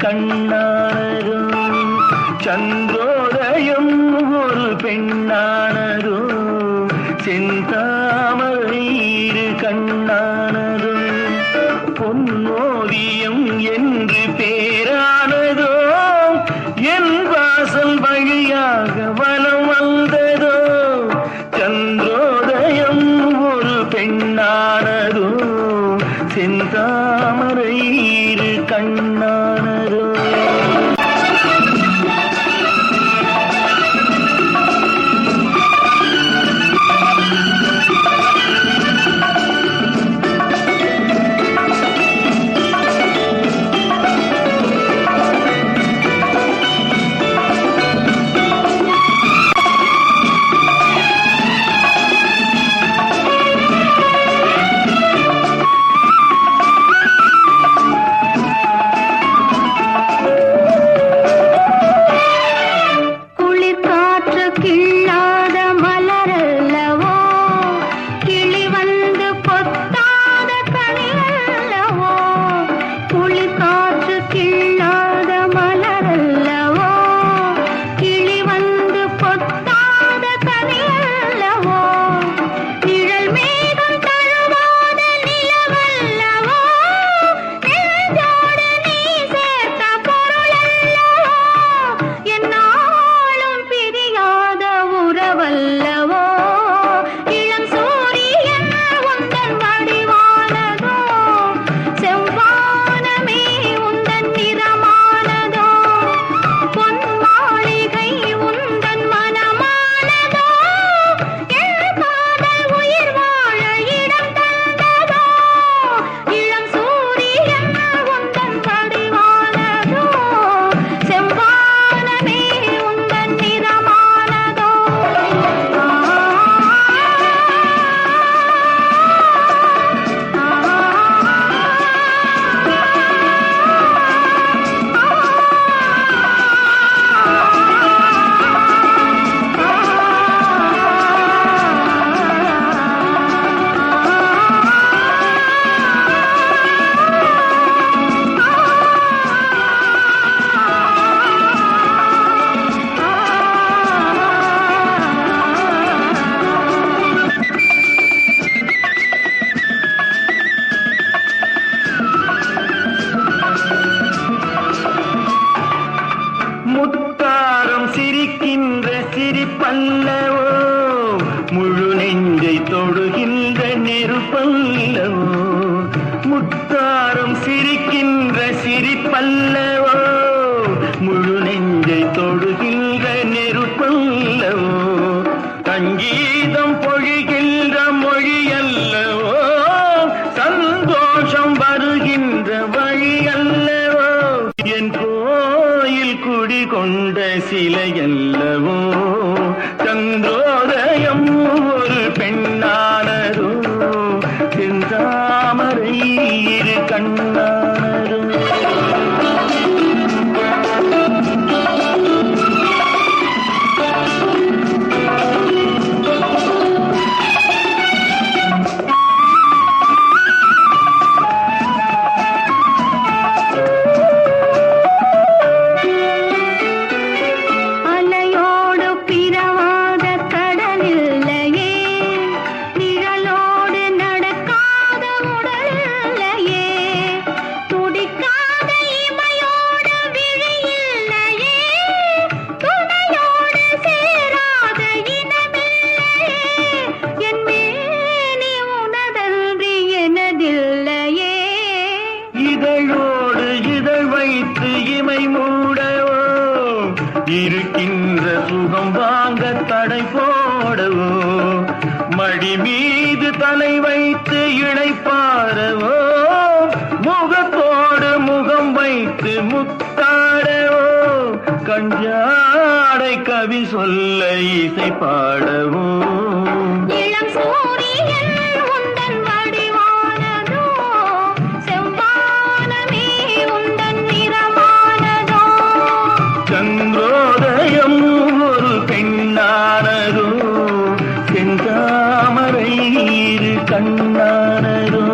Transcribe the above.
கண்ணானதோ சந்திரோதயம் ஒரு பெண்ணானதோ செந்தாமரை இரு கண்ணானதோ பொன்னோவியம் என்று பேரானதோ என் வாசல் வழியாக வலம் வந்ததோ சந்திரோதயம் ஒரு பெண்ணானதோ செந்தாமரை இரு கண்ணானதோ முத்தாரம் சிரிக்கின்ற சிரிப்பல்லவோ முழு நெஞ்சை தொடுகின்ற நெருப்பல்லவோ முத்தாரம் சிரிக்கின்ற சிரிப்பல்லவோ முழு நெஞ்சை தொடுகின்ற நெருப்பல்லவோ சங்கீதம் பொழிகின்ற மொழியல்லவோ சந்தோஷம் வருகின்ற வழியல்லவோ என் கோயில் குடிகொண்ட சிலையல்லவோ சந்திரோதயம் ஒரு பெண்ணானதோ செந்தாமரை இரு கண்ணானதோ இதழோடு இதழ் வைத்து இமை மூடவோ இருக்கின்ற சுகம் வாங்க தடை போடவோ மடி மீது தலை வைத்து இளைப்பாரவோ முகத்தோடு முகம் வைத்து முத்தாடவோ கஞ்சாடை கவி சொல்ல இசை பாடவோ இளம் சூரியன் உந்தன் வடிவானதோ செவ்வானமே உந்தன் நிறமானதோ சந்திரோதயம் ஒரு பெண்ணானதோ செந்தாமரை இரு கண்ணானதோ